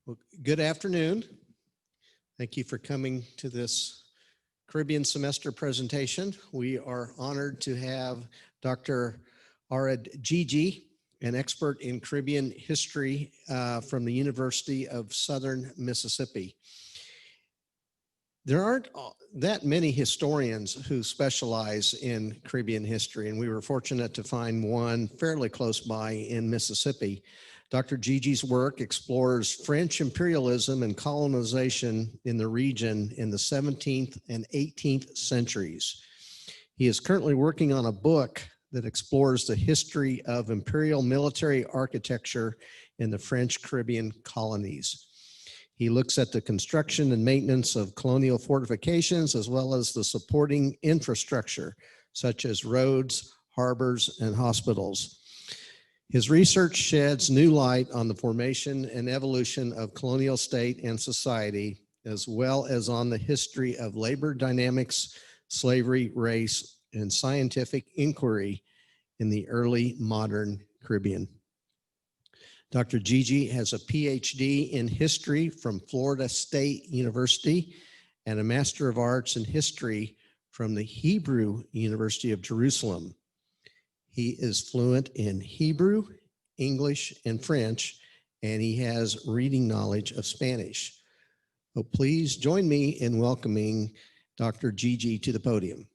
Well, good afternoon. Thank you for coming to this Caribbean semester presentation. We are honored to have Dr. Arad Gigi, an expert in Caribbean history from the University of Southern Mississippi. There aren't that many historians who specialize in Caribbean history, and we were fortunate to find one fairly close by in Mississippi. Dr. Gigi's work explores French imperialism and colonization in the region in the 17th and 18th centuries. He is currently working on a book that explores the history of imperial military architecture in the French Caribbean colonies. He looks at the construction and maintenance of colonial fortifications, as well as the supporting infrastructure, such as roads, harbors, and hospitals. His research sheds new light on the formation and evolution of colonial state and society, as well as on the history of labor dynamics, slavery, race, and scientific inquiry in the early modern Caribbean. Dr. Gigi has a PhD in history from Florida State University and a Master of Arts in History from the Hebrew University of Jerusalem. He is fluent in Hebrew, English, and French, and he has reading knowledge of Spanish. So please join me in welcoming Dr. Gigi to the podium.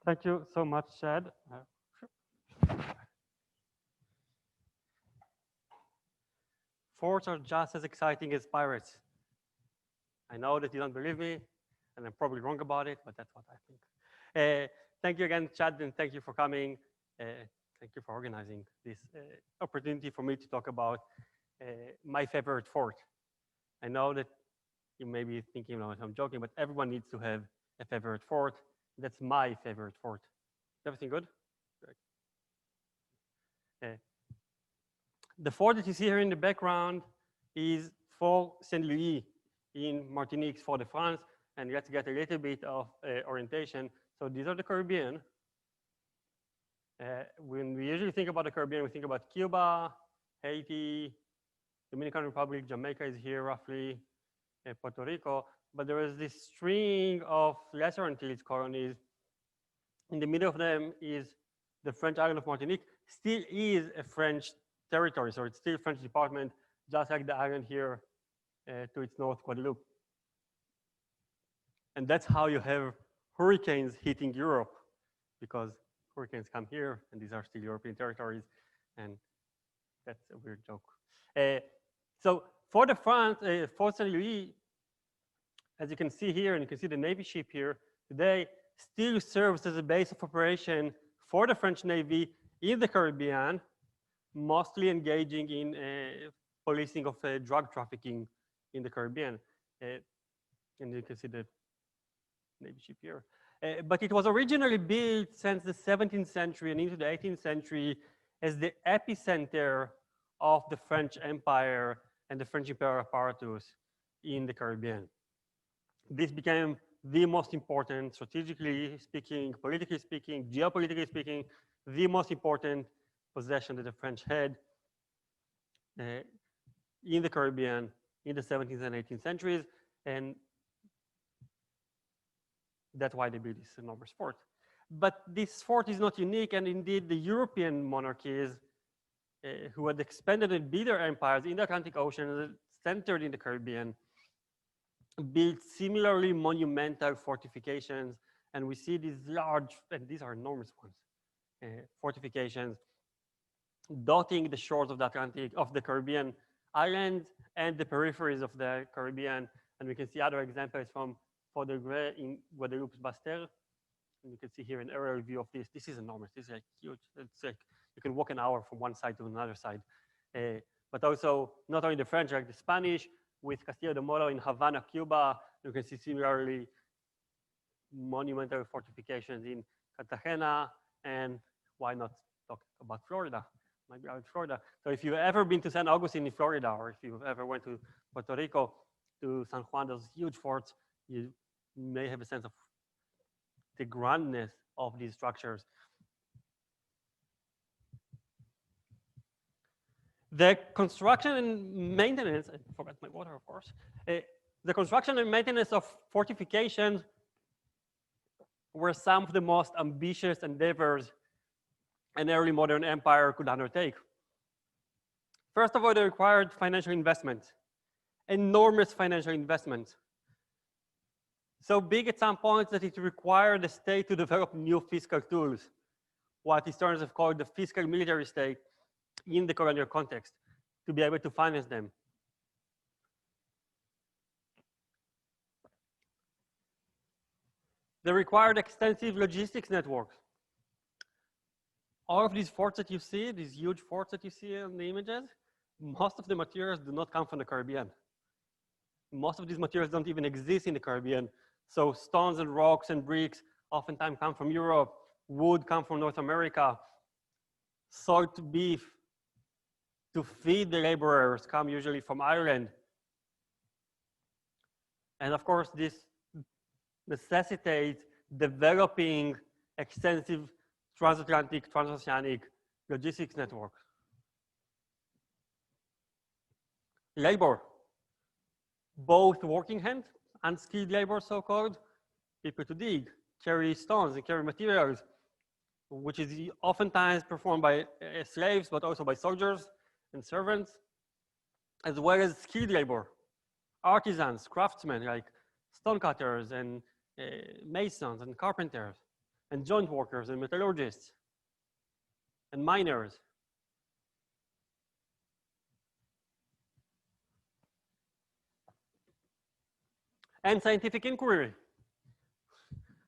Thank you so much, Chad. Forts are just as exciting as pirates. I know that you don't believe me, and I'm probably wrong about it, but that's what I think. Thank you again, Chad, and thank you for coming. Thank you for organizing this opportunity for me to talk about my favorite fort. I know that you may be thinking, I'm joking, but everyone needs to have a favorite fort. That's my favorite fort. Everything good? Great. The fort that you see here in the background is Fort Saint-Louis in Martinique, Fort de France, and let's get a little bit of orientation. So these are the Caribbean. When we usually think about the Caribbean, we think about Cuba, Haiti, Dominican Republic, Jamaica is here roughly, Puerto Rico, but there is this string of lesser Antilles colonies. In the middle of them is the French island of Martinique, still is a French territory, so it's still a French department, just like the island here to its north, Guadeloupe. And that's how you have hurricanes hitting Europe, because hurricanes come here, and these are still European territories, and that's a weird joke. So for the France, Fort Saint Louis, as you can see here, and you can see the Navy ship here today, still serves as a base of operation for the French Navy in the Caribbean, mostly engaging in policing of drug trafficking in the Caribbean. And you can see the Navy ship here. But it was originally built since the 17th century and into the 18th century as the epicenter of the French Empire and the French imperial apparatus in the Caribbean. This became the most important, strategically speaking, politically speaking, geopolitically speaking, the most important possession that the French had in the Caribbean in the 17th and 18th centuries. And that's why they built this enormous fort. But this fort is not unique, and indeed the European monarchies who had expanded and built their empires in the Atlantic Ocean, centered in the Caribbean, built similarly monumental fortifications, and we see these large, and these are enormous ones, fortifications dotting the shores of the Atlantic, of the Caribbean islands and the peripheries of the Caribbean. And we can see other examples from Fort de Grès in Guadeloupe's Basse-Terre. And you can see here an aerial view of this. This is enormous. This is like huge. It's like you can walk an hour from one side to another side. But also not only the French, like the Spanish, with Castillo de Moro in Havana, Cuba. You can see similarly monumental fortifications in Cartagena, and why not talk about Florida? Might be out in Florida. So if you've ever been to San Augustine in Florida, or if you've ever went to Puerto Rico, to San Juan, those huge forts, you may have a sense of the grandness of these structures. The construction and maintenance, I forgot my water, of course. The construction and maintenance of fortifications were some of the most ambitious endeavors an early modern empire could undertake. First of all, they required financial investment, enormous financial investment. So big at some points that it required the state to develop new fiscal tools, what historians have called the fiscal military state in the colonial context, to be able to finance them. They required extensive logistics networks. All of these forts that you see, these huge forts that you see in the images, most of the materials do not come from the Caribbean. Most of these materials don't even exist in the Caribbean. So stones and rocks and bricks oftentimes come from Europe. Wood come from North America. Salt beef to feed the laborers come usually from Ireland. And of course, this necessitates developing extensive transatlantic, transoceanic logistics networks. Labor, both working hand, unskilled labor, so-called, people to dig, carry stones and carry materials, which is oftentimes performed by slaves, but also by soldiers and servants, as well as skilled labor, artisans, craftsmen like stonecutters and masons and carpenters, and joint workers and metallurgists, and miners. And scientific inquiry.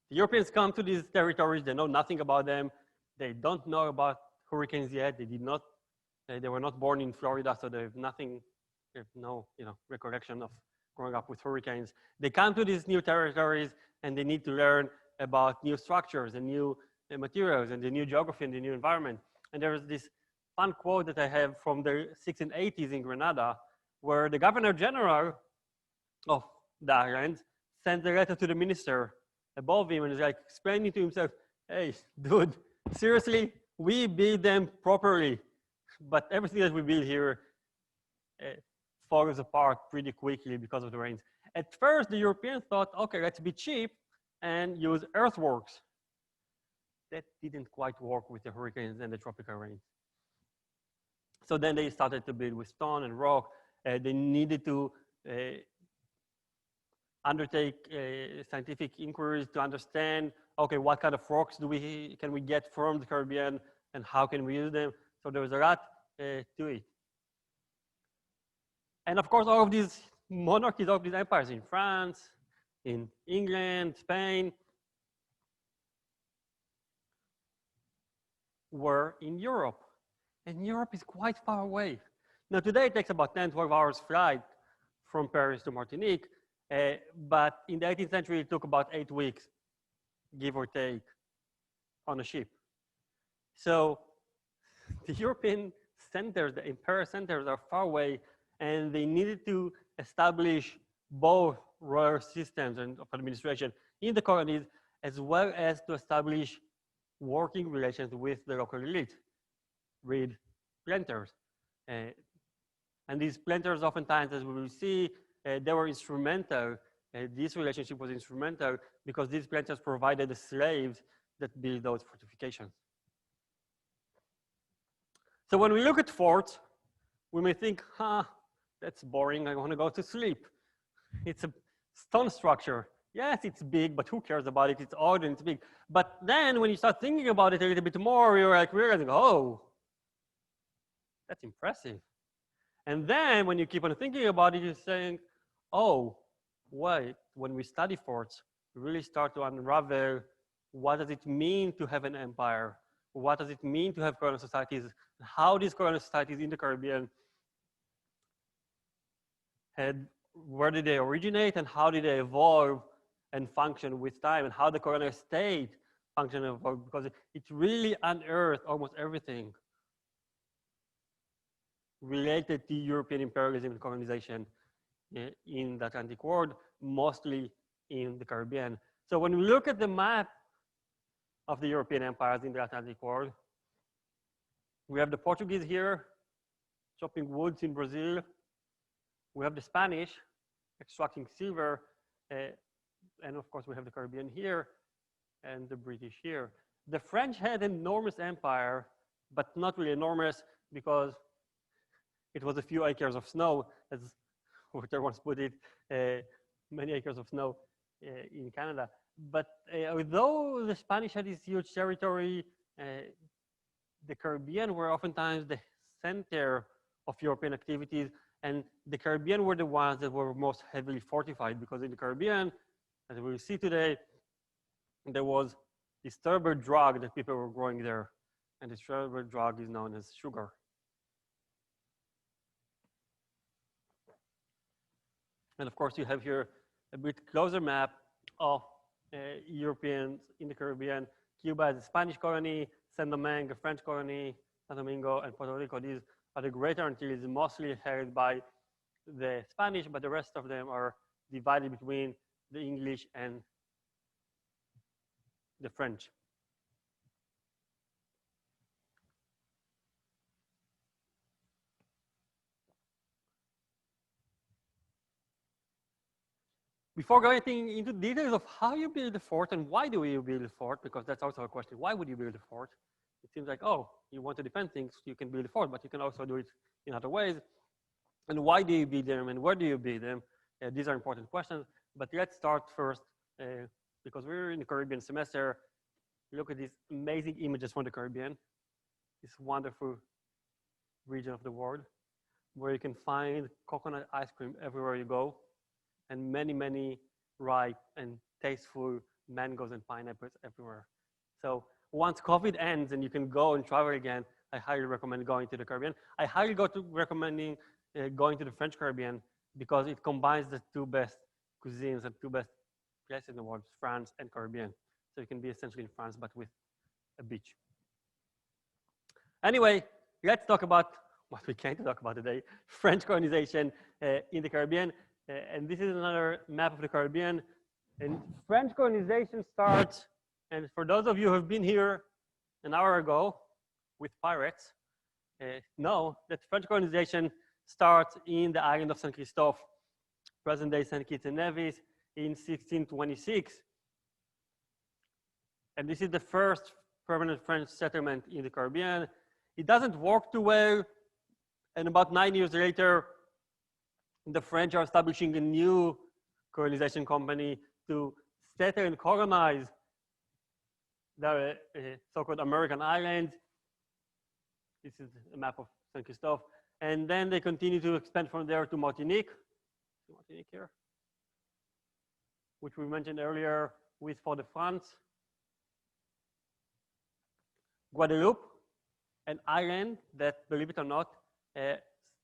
The Europeans come to these territories, they know nothing about them, they don't know about hurricanes yet, they were not born in Florida, so they have nothing, they have no recollection of growing up with hurricanes. They come to these new territories and they need to learn about new structures and new materials and the new geography and the new environment. And there's this fun quote that I have from the 1680s in Grenada, where the Governor General of the island sent a letter to the minister above him and is like explaining to himself, hey, dude, seriously, we build them properly, but everything that we build here falls apart pretty quickly because of the rains. At first, the Europeans thought, okay, let's be cheap and use earthworks. That didn't quite work with the hurricanes and the tropical rains. So then they started to build with stone and rock. They needed to undertake scientific inquiries to understand, okay, what kind of rocks can we get from the Caribbean and how can we use them? So there was a lot to it. And of course, all of these monarchies, all of these empires in France, in England, Spain, were in Europe. And Europe is quite far away. Now today it takes about 10, 12 hours flight from Paris to Martinique. But in the 18th century, it took about 8 weeks, give or take, on a ship. So the European centers, the imperial centers are far away, and they needed to establish both royal systems of administration in the colonies, as well as to establish working relations with the local elite, with planters. And these planters oftentimes, as we will see, they were instrumental. This relationship was instrumental because these planters provided the slaves that built those fortifications. So when we look at forts, we may think, that's boring, I want to go to sleep. It's a stone structure. Yes, it's big, but who cares about it? It's old and it's big. But then when you start thinking about it a little bit more, you're like realizing, oh, that's impressive. And then when you keep on thinking about it, you're saying, oh, wait, when we study forts, we really start to unravel what does it mean to have an empire? What does it mean to have colonial societies? How these colonial societies in the Caribbean where did they originate and how did they evolve and function with time, and how the colonial state functioned and evolved, because it really unearthed almost everything related to European imperialism and colonization in the Atlantic world, mostly in the Caribbean. So when we look at the map of the European empires in the Atlantic world. We have the Portuguese here, chopping woods in Brazil. We have the Spanish extracting silver. And of course, we have the Caribbean here and the British here. The French had an enormous empire, but not really enormous because it was a few acres of snow, as Walter once put it, many acres of snow in Canada. But although the Spanish had this huge territory, the Caribbean were oftentimes the center of European activities, and the Caribbean were the ones that were most heavily fortified, because in the Caribbean, as we will see today, there was this terrible drug that people were growing there, and this terrible drug is known as sugar. And of course, you have here a bit closer map of Europeans in the Caribbean. Cuba is a Spanish colony, Saint Domingue, a French colony, Santo Domingo, and Puerto Rico. These are the Greater Antilles, mostly held by the Spanish, but the rest of them are divided between the English and the French. Before going into details of how you build a fort and why do you build a fort, because that's also a question, why would you build a fort? It seems like, oh, you want to defend things, you can build a fort, but you can also do it in other ways. And why do you build them and where do you build them? These are important questions, but let's start first, because we're in the Caribbean semester. Look at these amazing images from the Caribbean, this wonderful region of the world, where you can find coconut ice cream everywhere you go, and many, many ripe and tasteful mangoes and pineapples everywhere. So once COVID ends and you can go and travel again, I highly recommend going to the Caribbean. I highly recommend going to the French Caribbean because it combines the two best cuisines and two best places in the world, France and Caribbean. So you can be essentially in France, but with a beach. Anyway, let's talk about what we came to talk about today, French colonization in the Caribbean. And this is another map of the Caribbean. And French colonization starts, and for those of you who have been here an hour ago with pirates, know that French colonization starts in the island of Saint Christophe, present-day Saint Kitts and Nevis, in 1626. And this is the first permanent French settlement in the Caribbean. It doesn't work too well, and about 9 years later, the French are establishing a new colonization company to settle and colonize the so-called American islands. This is a map of Saint Christophe. And then they continue to expand from there to Martinique. Martinique here, which we mentioned earlier with Fort-de-France. Guadeloupe, an island that, believe it or not,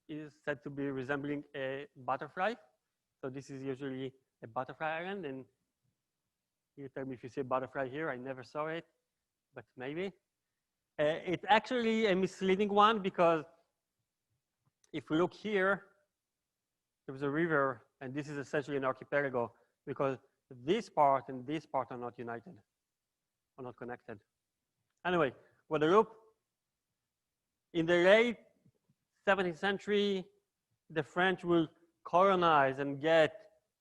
is said to be resembling a butterfly. So this is usually a butterfly island, and you tell me if you see a butterfly here. I never saw it, but maybe. It's actually a misleading one because if we look here, there's a river, and this is essentially an archipelago because this part and this part are not united, are not connected. Anyway, Guadeloupe, in the late 17th century, the French will colonize and get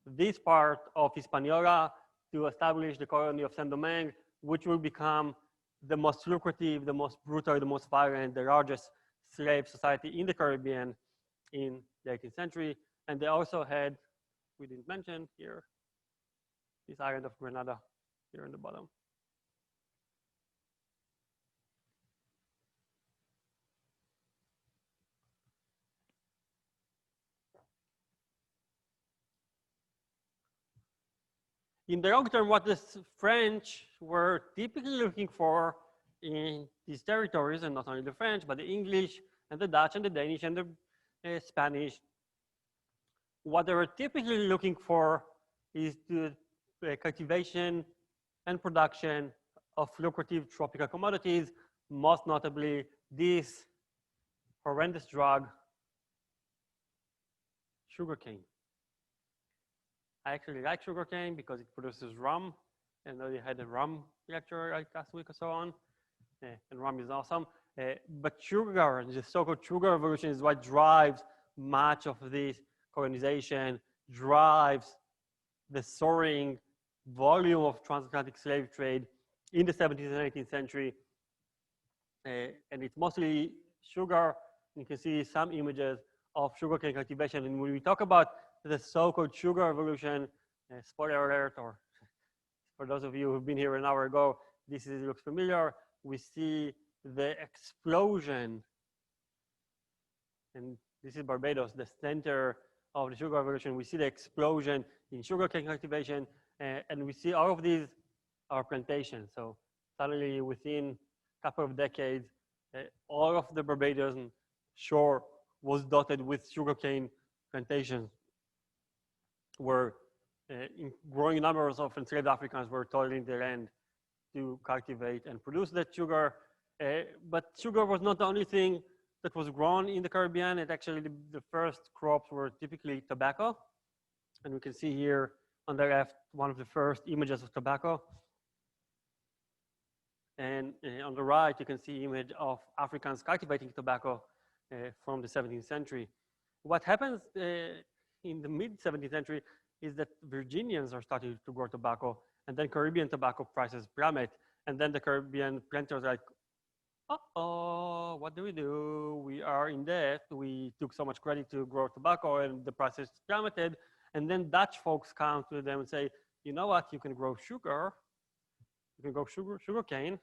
this part of Hispaniola to establish the colony of Saint Domingue, which will become the most lucrative, the most brutal, the most violent, the largest slave society in the Caribbean in the 18th century. And they also had, we didn't mention here, this island of Grenada here in the bottom. In the long term, what the French were typically looking for in these territories, and not only the French, but the English and the Dutch and the Danish and the Spanish, what they were typically looking for is the cultivation and production of lucrative tropical commodities, most notably this horrendous drug, sugarcane. I actually like sugarcane because it produces rum, And they had a rum lecture like last week or so on. And rum is awesome. But sugar, the so-called sugar revolution, is what drives much of this colonization, drives the soaring volume of transatlantic slave trade in the 17th and 18th century. And it's mostly sugar. You can see some images of sugarcane cultivation. And when we talk about the so-called sugar revolution, spoiler alert, or for those of you who've been here an hour ago, this looks familiar. We see the explosion, and this is Barbados, the center of the sugar revolution. We see the explosion in sugarcane cultivation, and we see all of these are plantations. So suddenly, within a couple of decades, all of the Barbadian shore was dotted with sugarcane plantations, where in growing numbers of enslaved Africans were toiling the land to cultivate and produce that sugar. But sugar was not the only thing that was grown in the Caribbean. It actually, the first crops were typically tobacco. And we can see here on the left, one of the first images of tobacco. And on the right, you can see image of Africans cultivating tobacco from the 17th century. What happens in the mid-17th century is that Virginians are starting to grow tobacco, and then Caribbean tobacco prices plummet, and then the Caribbean planters are like, uh-oh, what do we do? We are in debt. We took so much credit to grow tobacco, and the prices plummeted. And then Dutch folks come to them and say, you know what? You can grow sugar. You can grow sugarcane,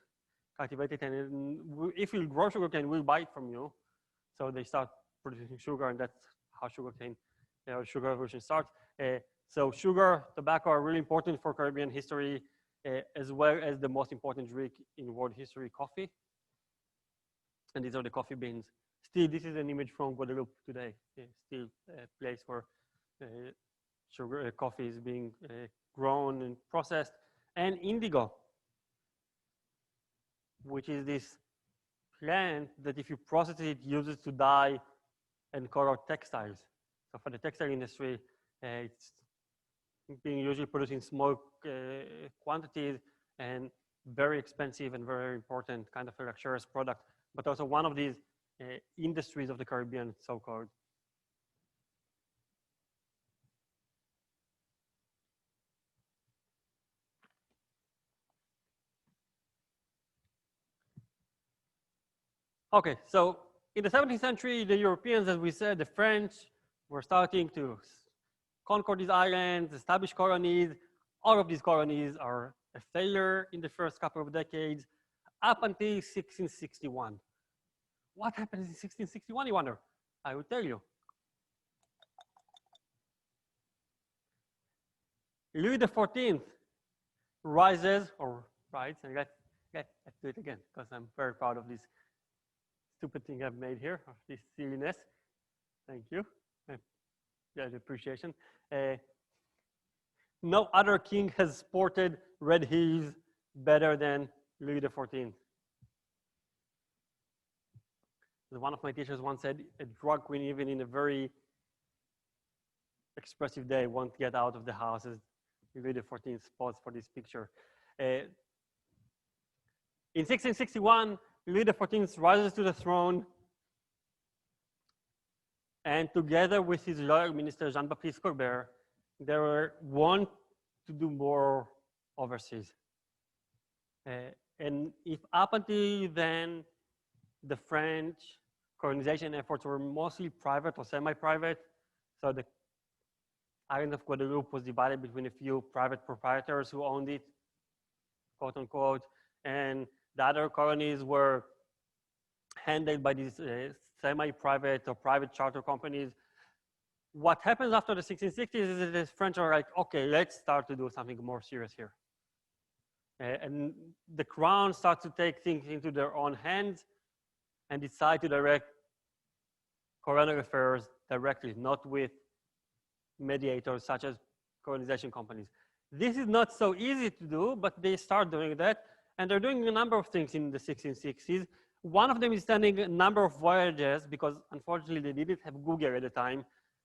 cultivate it, and if you grow sugarcane, we'll buy it from you. So they start producing sugar, and that's how sugarcane, sugar revolution starts. So sugar, tobacco are really important for Caribbean history, as well as the most important drink in world history, coffee. And these are the coffee beans. Still, this is an image from Guadeloupe today. Still a place where sugar, coffee is being grown and processed. And indigo, which is this plant that if you process it, uses to dye and color textiles. So for the textile industry, it's being usually produced in small quantities and very expensive and very important kind of a luxurious product, but also one of these industries of the Caribbean, so-called. Okay, so in the 17th century, the Europeans, as we said, the French, were starting to conquer these islands, establish colonies. All of these colonies are a failure in the first couple of decades, up until 1661. What happens in 1661, you wonder? I will tell you. Louis XIV rises, or writes, and let's do it again, because I'm very proud of this stupid thing I've made here, of this silliness. Thank you. Yeah, the appreciation. No other king has sported red heels better than Louis XIV. One of my teachers once said, a drug queen, even in a very expressive day, won't get out of the house, as Louis XIV posed for this picture. In 1661, Louis XIV rises to the throne, and together with his loyal minister, Jean-Baptiste Colbert, they want to do more overseas. And if up until then, the French colonization efforts were mostly private or semi-private, so the island of Guadeloupe was divided between a few private proprietors who owned it, quote unquote, and the other colonies were handled by these semi-private or private charter companies. What happens after the 1660s is that the French are like, okay, let's start to do something more serious here. And the crown starts to take things into their own hands and decide to direct colonial affairs directly, not with mediators such as colonization companies. This is not so easy to do, but they start doing that. And they're doing a number of things in the 1660s. One of them is sending a number of voyages, because unfortunately they didn't have Google at the time.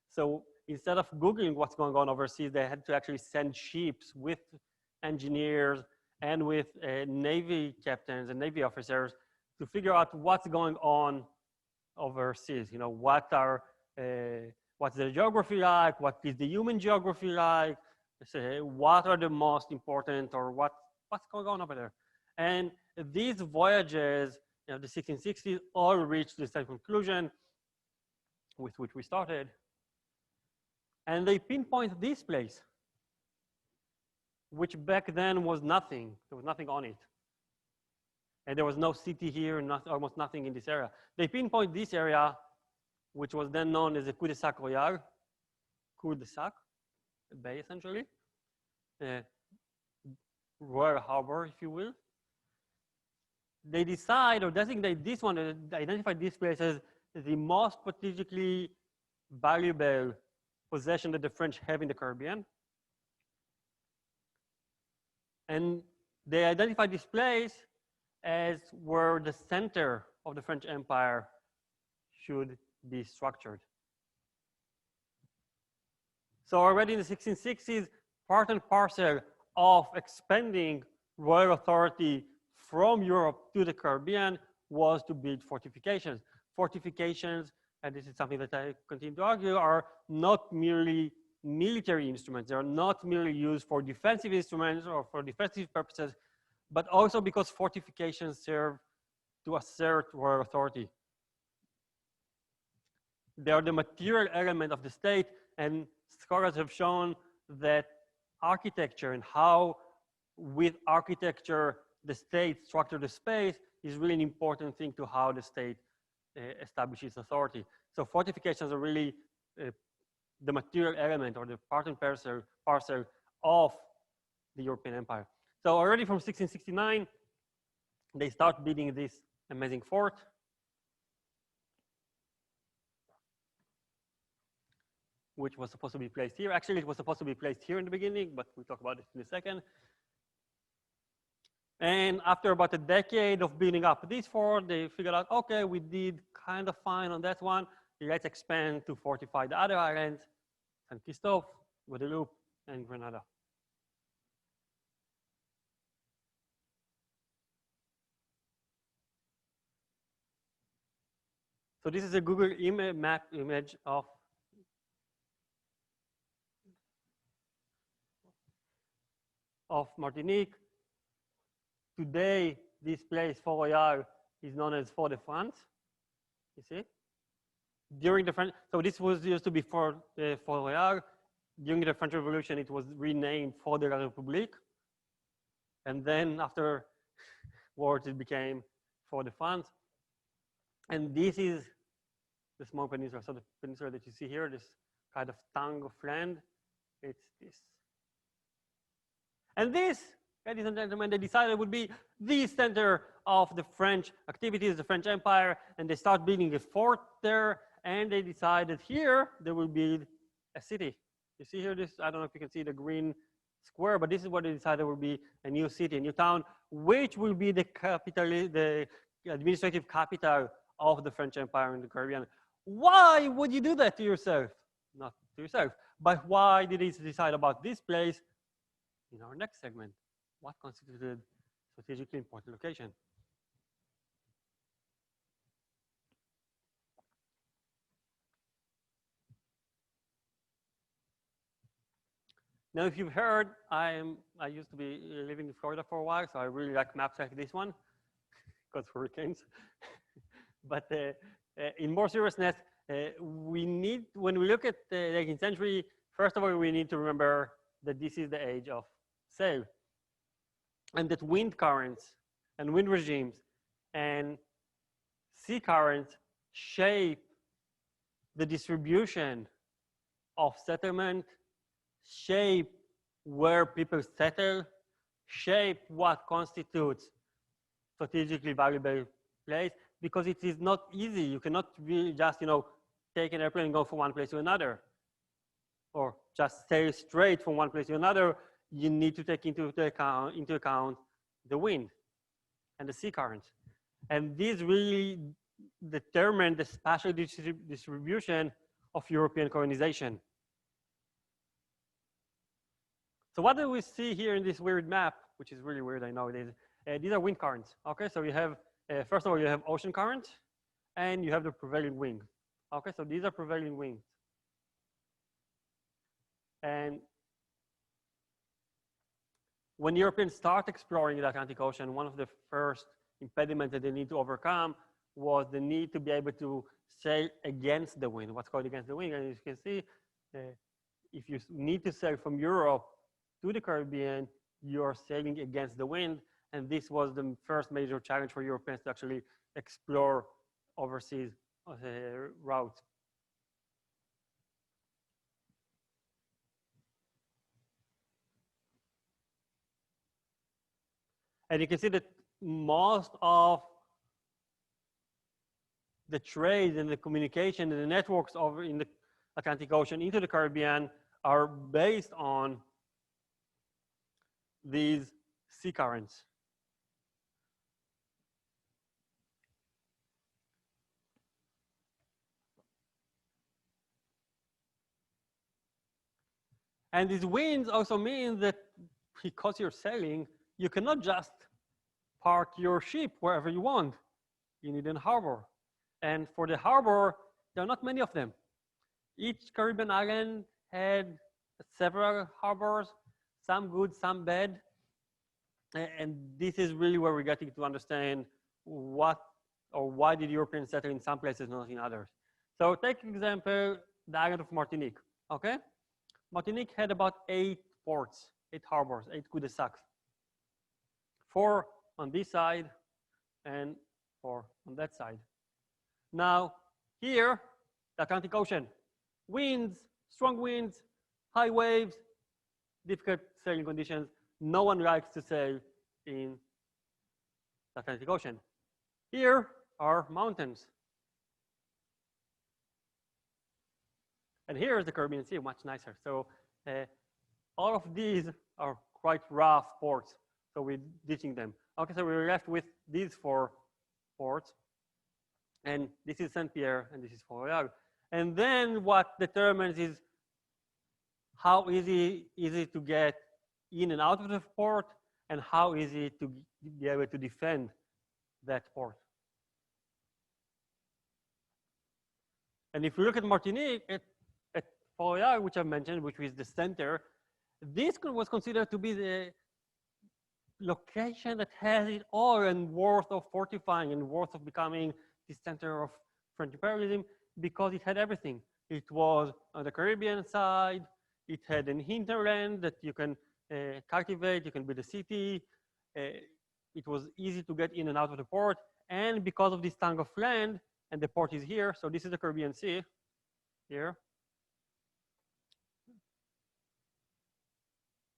So instead of Googling what's going on overseas, they had to actually send ships with engineers and with Navy captains and Navy officers to figure out what's going on overseas. You know, what's the geography like? What is the human geography like? What are the most important, or what's going on over there? And these voyages, you know, the 1660s, all reached the same conclusion with which we started. And they pinpoint this place, which back then was nothing. There was nothing on it. And there was no city here, almost nothing in this area. They pinpoint this area, which was then known as the cul-de-sac royal, cul-de-sac bay, essentially. Royal harbor, if you will. They decide or designate this one, identify this place as the most strategically valuable possession that the French have in the Caribbean. And they identify this place as where the center of the French Empire should be structured. So already in the 1660s, part and parcel of expanding royal authority from Europe to the Caribbean was to build fortifications. Fortifications, and this is something that I continue to argue, are not merely military instruments. They are not merely used for defensive instruments or for defensive purposes, but also because fortifications serve to assert royal authority. They are the material element of the state, and scholars have shown that architecture and how with architecture the state structures the space is really an important thing to how the state establishes authority. So fortifications are really the material element or the part and parcel of the European Empire. So already from 1669, they start building this amazing fort. Which was supposed to be placed here. Actually, it was supposed to be placed here in the beginning, but we'll talk about it in a second. And after about a decade of building up this fort, they figured out, okay, we did kind of fine on that one. Let's expand to fortify the other islands, San Christophe, Guadeloupe, and Grenada. So this is a Google map image of Martinique. Today, this place, Fort Royal, is known as Fort de France. You see? During the French, so this was used to be Fort Royal. During the French Revolution, it was renamed Fort de la République. And then after wars, it became Fort de France. And this is the small peninsula. So the peninsula that you see here, this kind of tongue of land, it's this. And this, ladies and gentlemen, they decided would be the center of the French activities, the French Empire, and they start building a fort there, and they decided here they will build a city. You see here this, I don't know if you can see the green square, but this is what they decided would be a new city, a new town, which will be the capital, the administrative capital of the French Empire in the Caribbean. Why would you do that to yourself? Not to yourself, but why did they decide about this place? In our next segment, what constituted strategically important location? Now, if you've heard, I used to be living in Florida for a while, so I really like maps like this one, because hurricanes. But in more seriousness, when we look at the 18th century, first of all, we need to remember that this is the age of sail, and that wind currents and wind regimes and sea currents shape the distribution of settlement, shape where people settle, shape what constitutes strategically valuable place, because it is not easy. You cannot really just, take an airplane and go from one place to another, or just sail straight from one place to another. You need to take into account the wind and the sea currents. And these really determine the spatial distribution of European colonization. So what do we see here in this weird map, which is really weird, I know it is. These are wind currents, okay? So you have, first of all, you have ocean current, and you have the prevailing wind. Okay, so these are prevailing winds. And when Europeans start exploring the Atlantic Ocean, one of the first impediments that they need to overcome was the need to be able to sail against the wind. What's called against the wind? And as you can see, if you need to sail from Europe to the Caribbean, you're sailing against the wind. And this was the first major challenge for Europeans to actually explore overseas routes. And you can see that most of the trade and the communication and the networks over in the Atlantic Ocean into the Caribbean are based on these sea currents. And these winds also mean that because you're sailing, you cannot just park your ship wherever you want. You need a harbor. And for the harbor, there are not many of them. Each Caribbean island had several harbors, some good, some bad. And this is really where we're getting to understand what or why did Europeans settle in some places, not in others. So take example, the island of Martinique, okay? Martinique had about 8 ports, 8 harbors, 8 cul-de-sacs. 4 on this side and 4 on that side. Now, here, the Atlantic Ocean, winds, strong winds, high waves, difficult sailing conditions. No one likes to sail in the Atlantic Ocean. Here are mountains. And here is the Caribbean Sea, much nicer. So all of these are quite rough ports. So we're ditching them. Okay, so we're left with these 4 ports. And this is Saint Pierre, and this is Fort Royal. And then what determines is how easy is it to get in and out of the port, and how easy to be able to defend that port. And if we look at Martinique, at Fort Royal, which I mentioned, which is the center, this was considered to be the location that has it all and worth of fortifying and worth of becoming the center of French imperialism, because it had everything. It was on the Caribbean side, it had an hinterland that you can cultivate, you can build a city. It was easy to get in and out of the port. And because of this tongue of land, and the port is here, so this is the Caribbean Sea, here.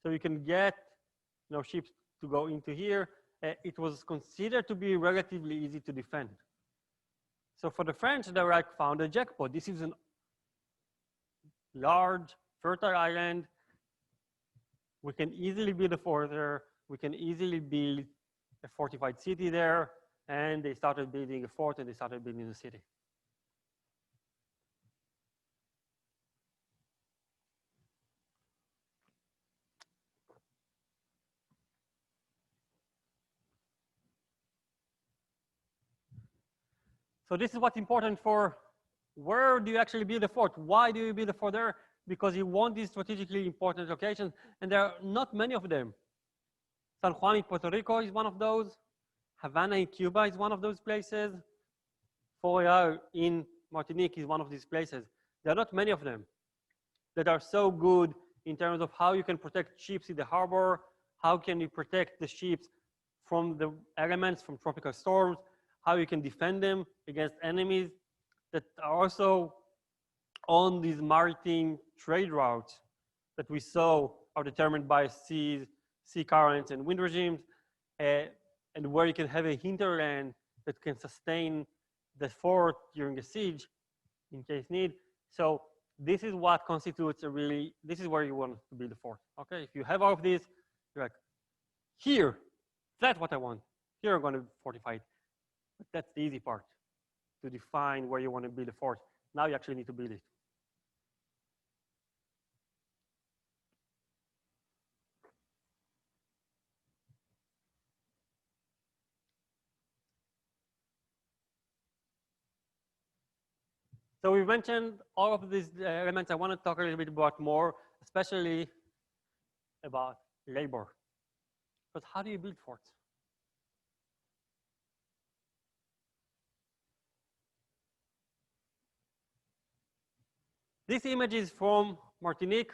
So you can get ships to go into here. It was considered to be relatively easy to defend. So for the French, they found a jackpot. This is a large, fertile island. We can easily build a fort there. We can easily build a fortified city there. And they started building a fort and they started building a city. So this is what's important for where do you actually build a fort? Why do you build a fort there? Because you want these strategically important locations, and there are not many of them. San Juan in Puerto Rico is one of those. Havana in Cuba is one of those places. Fort Royal in Martinique is one of these places. There are not many of them that are so good in terms of how you can protect ships in the harbor, how can you protect the ships from the elements, from tropical storms, how you can defend them against enemies that are also on these maritime trade routes that we saw are determined by sea currents and wind regimes, and where you can have a hinterland that can sustain the fort during a siege in case need. So this is what constitutes this is where you want to build a fort. Okay, if you have all of this, you're like, here, that's what I want. Here I'm going to fortify it. But that's the easy part, to define where you want to build a fort. Now you actually need to build it. So we mentioned all of these elements. I want to talk a little bit about more, especially about labor. But how do you build forts? This image is from Martinique,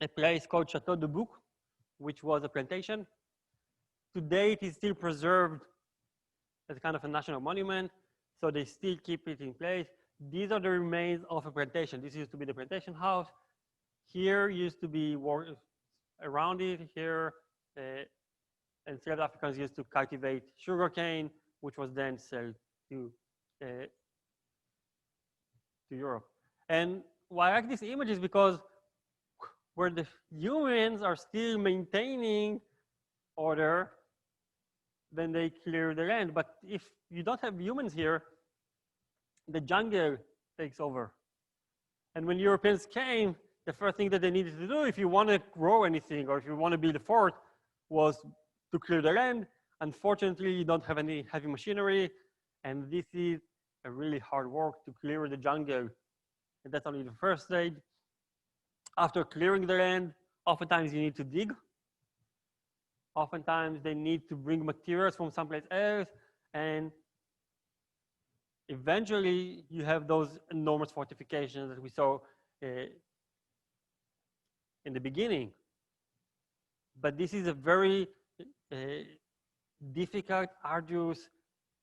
a place called Chateau de Bouc, which was a plantation. Today, it is still preserved as kind of a national monument, so they still keep it in place. These are the remains of a plantation. This used to be the plantation house. Here used to be around it. Here, enslaved Africans used to cultivate sugarcane, which was then sold to Europe. And why I like this image is because where the humans are still maintaining order, then they clear the land. But if you don't have humans here, the jungle takes over. And when Europeans came, the first thing that they needed to do, if you want to grow anything or if you want to build a fort, was to clear the land. Unfortunately, you don't have any heavy machinery, and this is a really hard work to clear the jungle. And that's only the first stage. After clearing the land, oftentimes you need to dig. Oftentimes they need to bring materials from someplace else, and eventually you have those enormous fortifications that we saw in the beginning. But this is a very difficult, arduous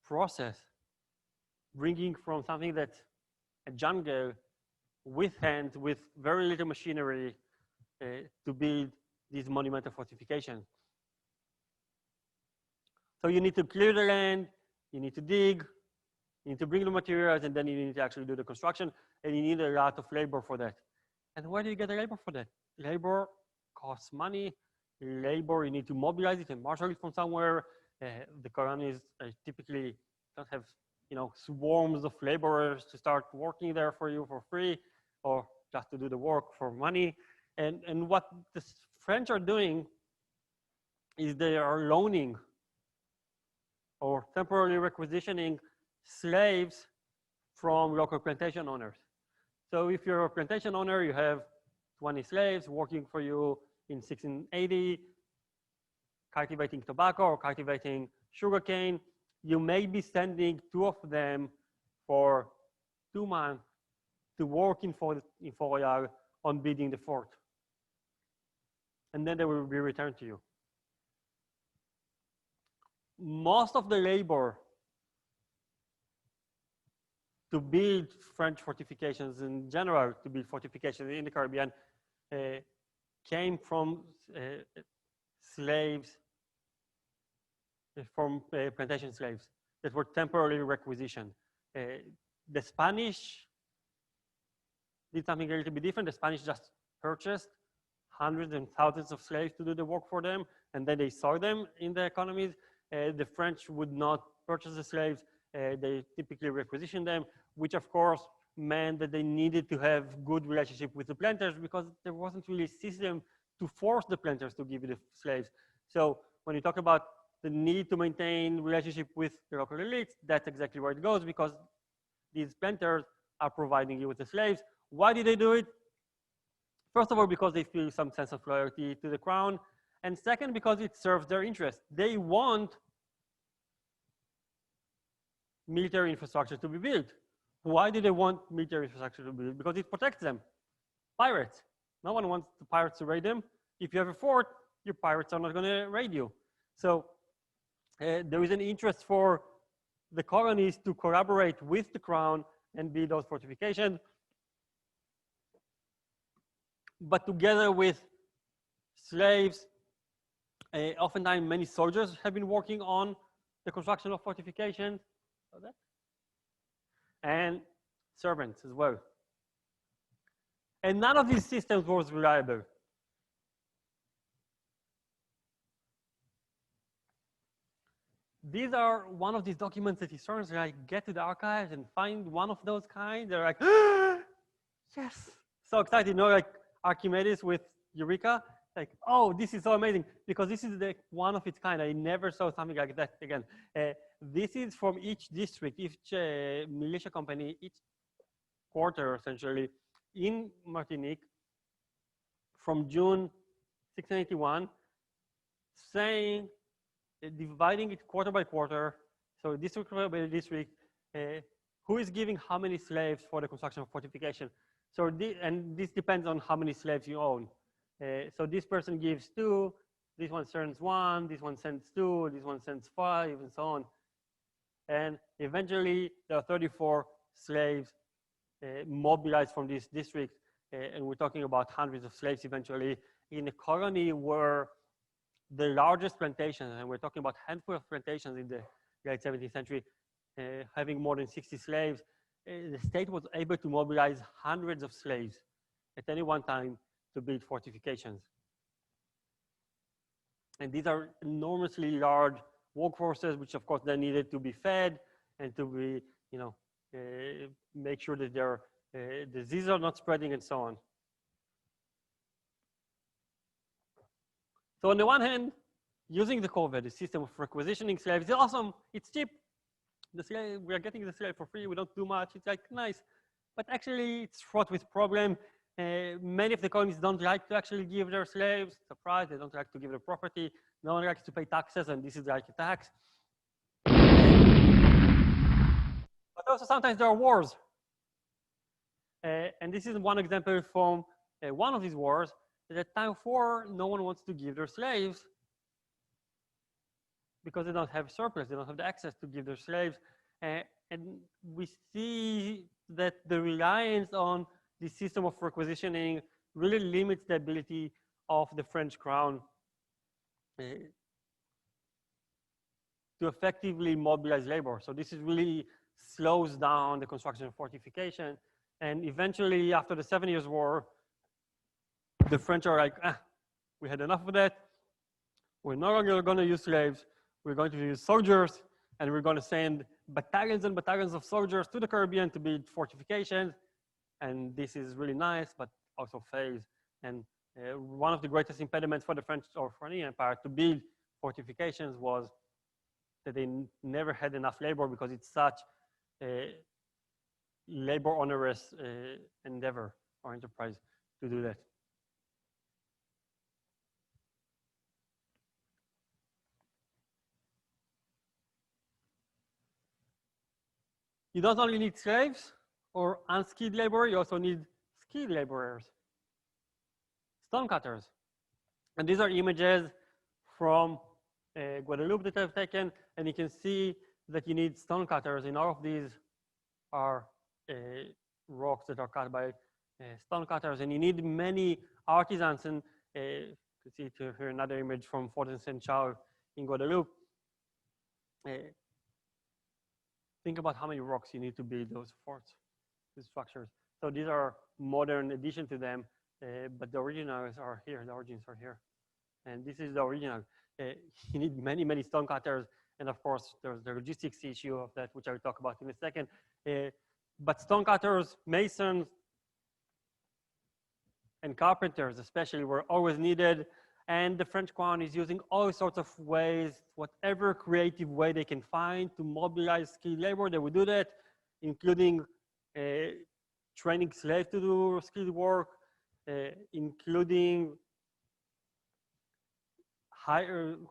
process, bringing from something that's a jungle with hands, with very little machinery to build these monumental fortifications. So you need to clear the land, you need to dig, you need to bring the materials, and then you need to actually do the construction, and you need a lot of labor for that. And where do you get the labor for that? Labor costs money. Labor, you need to mobilize it and marshal it from somewhere. The colonies typically don't have, swarms of laborers to start working there for you for free, or just to do the work for money. And what the French are doing is they are loaning or temporarily requisitioning slaves from local plantation owners. So if you're a plantation owner, you have 20 slaves working for you in 1680, cultivating tobacco or cultivating sugarcane. You may be sending 2 of them for 2 months to work in Fort Royal on building the fort. And then they will be returned to you. Most of the labor to build French fortifications in general, to build fortifications in the Caribbean, came from slaves, from plantation slaves that were temporarily requisitioned. The Spanish did something a little bit different. The Spanish just purchased hundreds and thousands of slaves to do the work for them, and then they sold them in the economies. The French would not purchase the slaves. They typically requisitioned them, which of course meant that they needed to have good relationship with the planters, because there wasn't really a system to force the planters to give you the slaves. So when you talk about the need to maintain relationship with the local elites, that's exactly where it goes, because these planters are providing you with the slaves. Why did they do it? First of all, because they feel some sense of loyalty to the crown. And second, because it serves their interest. They want military infrastructure to be built. Why do they want military infrastructure to be built? Because it protects them. Pirates. No one wants the pirates to raid them. If you have a fort, your pirates are not going to raid you. So there is an interest for the colonies to collaborate with the crown and build those fortifications. But together with slaves, oftentimes many soldiers have been working on the construction of fortifications. And servants as well. And none of these systems was reliable. These are one of these documents that historians get to the archives and find one of those kinds. They're like, yes, so excited, like Archimedes with Eureka. Like, oh, this is so amazing, because this is the one of its kind. I never saw something like that again. This is from each district, each militia company, each quarter, essentially, in Martinique from June 1681, saying, dividing it quarter by quarter, so district by district, who is giving how many slaves for the construction of fortification. So and this depends on how many slaves you own. So this person gives 2, this one sends 1, this one sends 2, this one sends 5, and so on. And eventually, there are 34 slaves mobilized from this district, and we're talking about hundreds of slaves eventually in a colony where the largest plantations, and we're talking about handful of plantations in the late 17th century, having more than 60 slaves, the state was able to mobilize hundreds of slaves at any one time to build fortifications. And these are enormously large workforces, which of course then needed to be fed and to be, make sure that their diseases are not spreading and so on. So on the one hand, using the corvée, the system of requisitioning slaves, is awesome, it's cheap. The slave, we are getting the slave for free, we don't do much, it's like nice. But actually it's fraught with problem. Many of the colonies don't like to actually give their slaves, surprise, they don't like to give their property. No one likes to pay taxes, and this is like a tax. But also sometimes there are wars. And this is one example from one of these wars. At time of war, no one wants to give their slaves because they don't have surplus, they don't have the access to give their slaves. And we see that the reliance on the system of requisitioning really limits the ability of the French crown to effectively mobilize labor. So this is really slows down the construction of fortification. And eventually, after the 7 Years' War, the French are like, we had enough of that. We're no longer going to use slaves. We're going to use soldiers, and we're going to send battalions and battalions of soldiers to the Caribbean to build fortifications. And this is really nice, but also fails. And one of the greatest impediments for the French or for any empire to build fortifications was that they never had enough labor because it's such a labor onerous endeavor or enterprise to do that. You don't only need slaves or unskilled labor, you also need skilled laborers, stonecutters. And these are images from Guadeloupe that I've taken, and you can see that you need stonecutters, and all of these are rocks that are cut by stonecutters, and you need many artisans. And you can see here another image from Fort Saint Charles in Guadeloupe. Think about how many rocks you need to build those forts, these structures. So these are modern addition to them, but the originals are here, the origins are here. And this is the original. You need many, many stonecutters. And of course, there's the logistics issue of that, which I will talk about in a second. But stonecutters, masons, and carpenters especially were always needed. And the French crown is using all sorts of ways, whatever creative way they can find to mobilize skilled labor, they would do that, including training slaves to do skilled work, including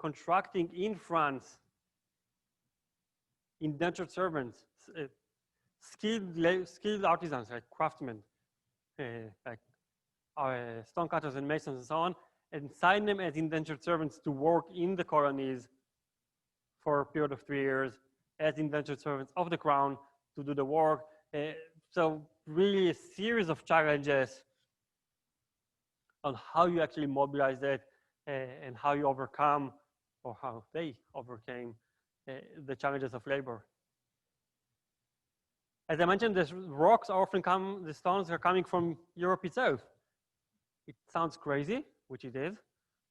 contracting in France indentured servants, skilled artisans like craftsmen, like stonecutters and masons and so on, and sign them as indentured servants to work in the colonies for a period of 3 years as indentured servants of the crown to do the work. So really a series of challenges on how you actually mobilize that and how you overcome, or how they overcame the challenges of labor. As I mentioned, the rocks often the stones are coming from Europe itself. It sounds crazy, which it is,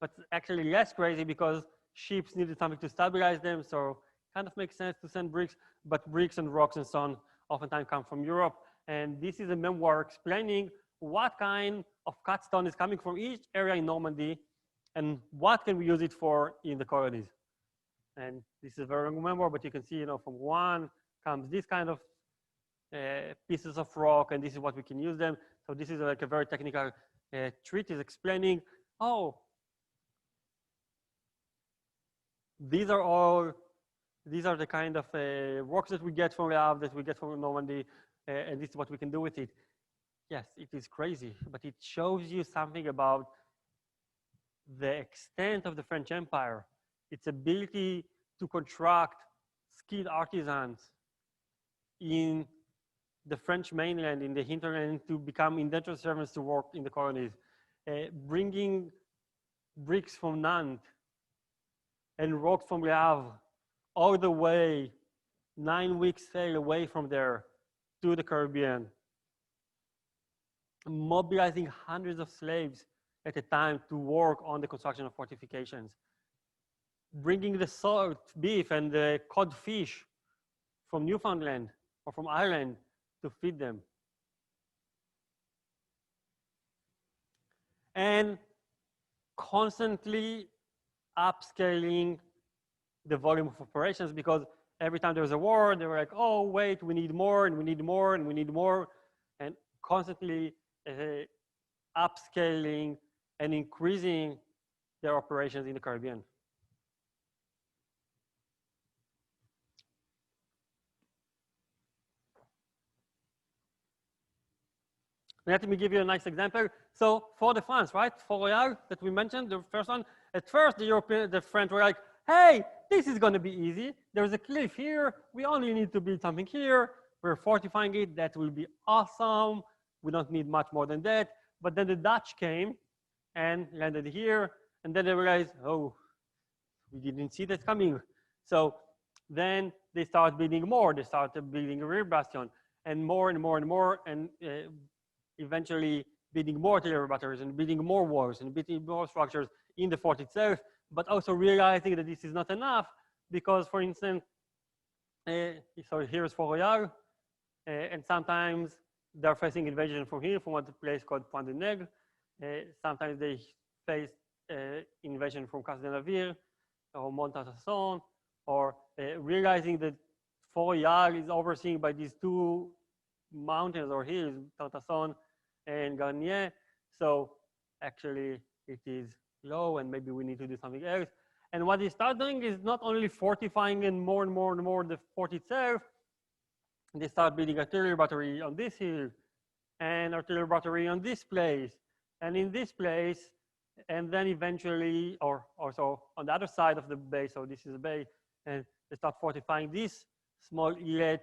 but actually less crazy because ships needed something to stabilize them, so kind of makes sense to send bricks, but bricks and rocks and stone oftentimes come from Europe. And this is a memoir explaining what kind of cut stone is coming from each area in Normandy and what can we use it for in the colonies. And this is a very long memoir, but you can see, from one comes this kind of pieces of rock, and this is what we can use them. So this is like a very technical treatise explaining, oh, these are the kind of rocks that we get from Lave, that we get from Normandy, and this is what we can do with it. Yes, it is crazy, but it shows you something about the extent of the French Empire, its ability to contract skilled artisans in the French mainland, in the hinterland, to become indentured servants to work in the colonies, bringing bricks from Nantes and rocks from Le Havre all the way 9 weeks sail away from there to the Caribbean, mobilizing hundreds of slaves at a time to work on the construction of fortifications, bringing the salt beef and the cod fish from Newfoundland or from Ireland to feed them. And constantly upscaling the volume of operations, because every time there was a war, they were like, oh, wait, we need more, and we need more, and we need more, and constantly upscaling and increasing their operations in the Caribbean. Let me give you a nice example. So for the France, right? For Royal that we mentioned, the first one, at first the French were like, hey, this is gonna be easy. There's a cliff here. We only need to build something here. We're fortifying it. That will be awesome. We don't need much more than that. But then the Dutch came and landed here. And then they realized, oh, we didn't see that coming. So then they started building more. They started building a rear bastion and more and more and more. And eventually building more artillery batteries and building more walls and building more structures in the fort itself, but also realizing that this is not enough because, for instance, so here's Fort Royal, and sometimes they're facing invasion from here, from a place called Pointe de Nègre. Sometimes they face invasion from Castle de Navire or Mont-Tartasson, or realizing that Fort Royal is overseen by these two mountains or hills, Tartasson and Garnier. So actually it is low and maybe we need to do something else. And what they start doing is not only fortifying and more the fort itself, they start building artillery battery on this hill and artillery battery on this place and in this place, and then eventually, or also on the other side of the bay, so this is a bay, and they start fortifying this small islet.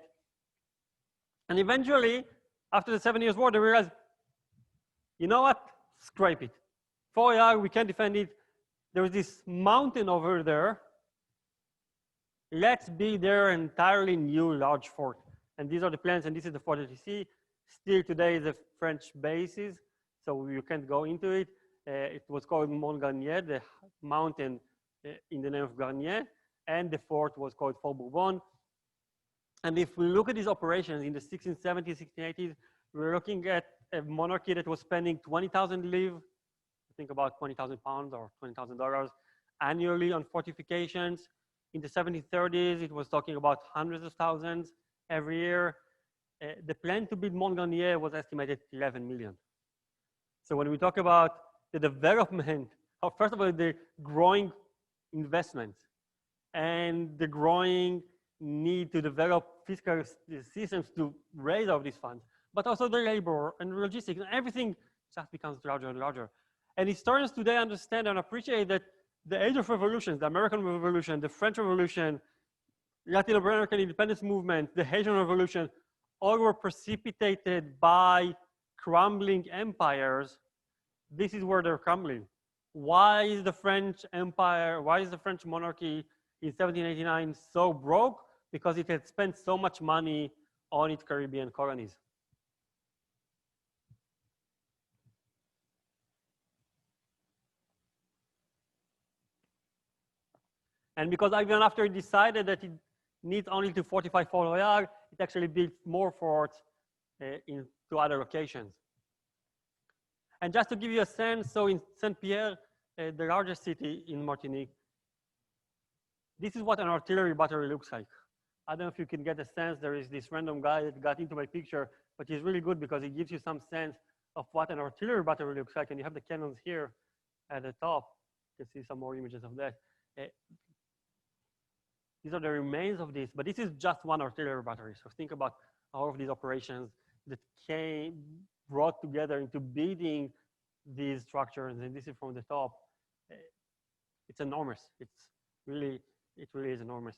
And eventually, after the 7 Years' War, they realized, you know what? Scrape it. Fort Royal, we can't defend it. There is this mountain over there. Let's build their entirely new large fort. And these are the plans, and this is the fort that you see. Still today, the French bases, so you can't go into it. It was called Mont Garnier, the mountain in the name of Garnier, and the fort was called Fort Bourbon. And if we look at these operations in the 1670s, 1680s, we're looking at a monarchy that was spending 20,000 livres, I think about 20,000 pounds or $20,000 annually on fortifications. In the 1730s, it was talking about hundreds of thousands every year. The plan to build Mont Garnier was estimated 11 million. So when we talk about the development of, first of all, the growing investment and the growing need to develop fiscal systems to raise all these funds, but also the labor and logistics, and everything just becomes larger and larger. And historians today understand and appreciate that the age of revolutions, the American Revolution, the French Revolution, Latin American independence movement, the Haitian Revolution, all were precipitated by crumbling empires. This is where they're crumbling. Why is the French Empire, why is the French monarchy in 1789 so broke? Because it had spent so much money on its Caribbean colonies. And because even after it decided that it needs only to fortify Fort Royal, it actually built more forts into other locations. And just to give you a sense, so in Saint-Pierre, the largest city in Martinique, this is what an artillery battery looks like. I don't know if you can get a sense. There is this random guy that got into my picture, but he's really good because he gives you some sense of what an artillery battery looks like. And you have the cannons here at the top. You can see some more images of that. These are the remains of this, but this is just one artillery battery. So think about all of these operations that brought together into building these structures, and this is from the top. It's enormous. It really is enormous.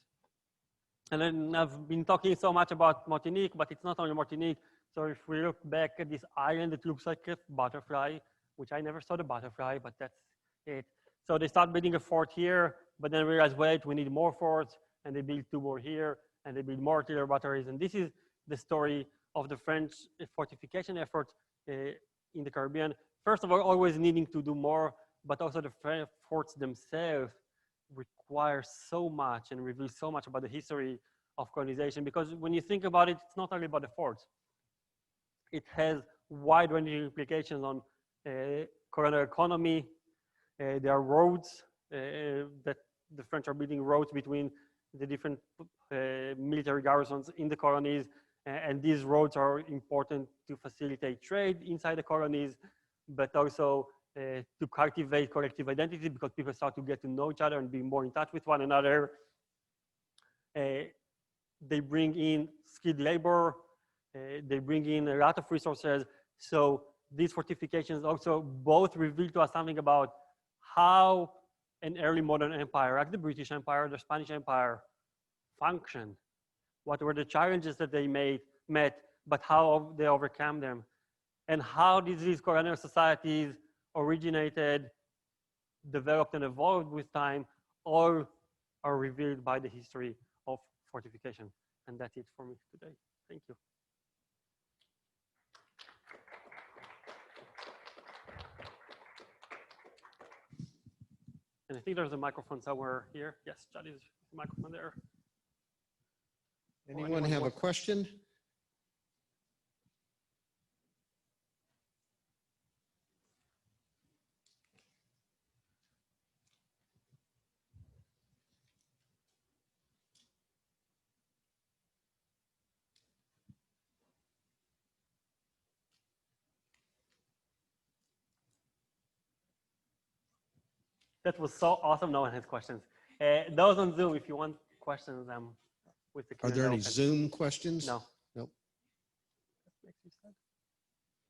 And then I've been talking so much about Martinique, but it's not only Martinique. So if we look back at this island, it looks like a butterfly, which I never saw the butterfly, but that's it. So they start building a fort here, but then realize, wait, we need more forts, and they build 2 more here, and they build more artillery batteries. And this is the story of the French fortification effort in the Caribbean. First of all, always needing to do more, but also the forts themselves require so much and reveal so much about the history of colonization. Because when you think about it, it's not only about the forts. It has wide-ranging implications on colonial economy. There are roads that the French are building roads between the different military garrisons in the colonies. And these roads are important to facilitate trade inside the colonies, but also to cultivate collective identity, because people start to get to know each other and be more in touch with one another. They bring in skilled labor. They bring in a lot of resources. So these fortifications also both reveal to us something about how an early modern empire, like the British Empire, the Spanish Empire, functioned. What were the challenges that they met, but how they overcame them. And how these colonial societies originated, developed, and evolved with time, all are revealed by the history of fortification. And that's it for me today. Thank you. And I think there's a microphone somewhere here. Yes, Chad is the microphone there. Anyone have a question? That was so awesome. No one has questions. Those on Zoom, if you want questions, with the Are there any Zoom questions? No. Nope.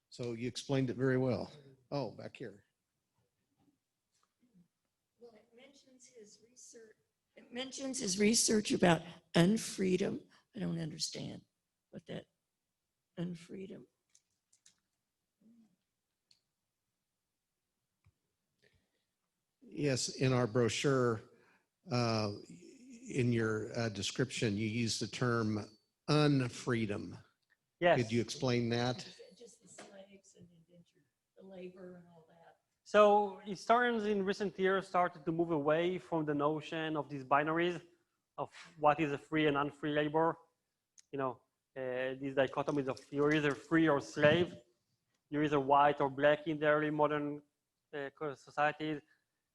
So you explained it very well. Oh, back here. Well, it mentions his research about unfreedom. I don't understand what that unfreedom. Yes, in our brochure, in your description, you use the term unfreedom. Yes. Could you explain that? Just the slaves and the labor and all that. So historians in recent years started to move away from the notion of these binaries of what is a free and unfree labor. You know, these dichotomies of you're either free or slave. You're either white or black in the early modern societies,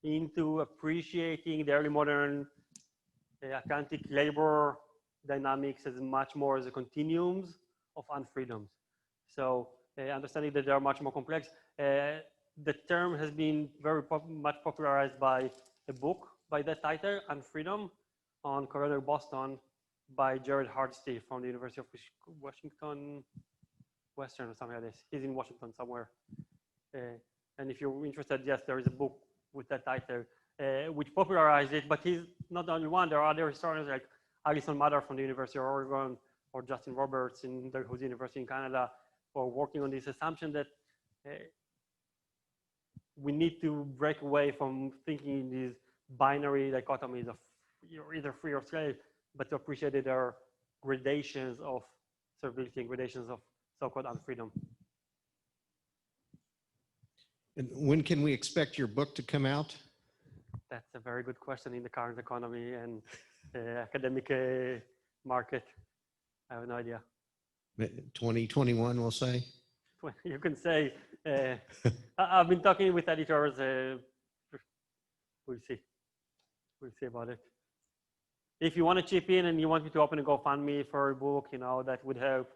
into appreciating the early modern Atlantic labor dynamics as much more as a continuums of unfreedoms. So understanding that they are much more complex. The term has been very much popularized by a book by that title, Unfreedom, on colonial Boston by Jared Hardesty from the University of Washington, Western or something like this. He's in Washington somewhere. And if you're interested, yes, there is a book with that title, which popularized it, but he's not the only one. There are other historians like Alison Mather from the University of Oregon, or Justin Roberts in Dalhousie University in Canada, who are working on this assumption that we need to break away from thinking in these binary dichotomies of you're either free or slave, but to appreciate that there are gradations of servility and gradations of so-called unfreedom. And when can we expect your book to come out? That's a very good question in the current economy and academic market. I have no idea. 2021, we'll say. You can say. I've been talking with editors. We'll see. We'll see about it. If you want to chip in and you want me to open a GoFundMe for a book, that would help.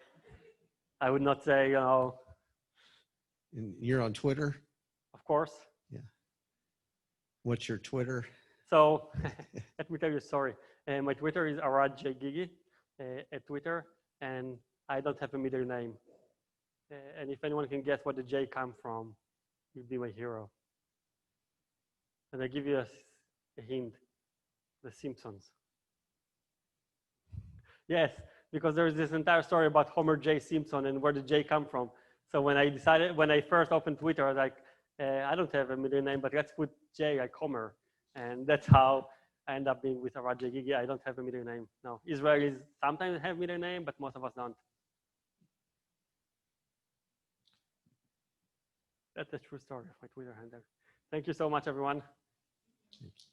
I would not say, And you're on Twitter? of course. What's your Twitter? So let me tell you a story. My Twitter is aradjgigi at Twitter, and I don't have a middle name. And if anyone can guess what the J come from, you'll be my hero. And I give you a hint, The Simpsons. Yes, because there's this entire story about Homer J. Simpson and where the J come from. So when I first opened Twitter, I was like, I don't have a middle name, but let's put J like Homer. And that's how I end up being with Arad Gigi. I don't have a middle name. No, Israelis sometimes have middle name, but most of us don't. That's the true story of my Twitter handle. Thank you so much, everyone. Thank you.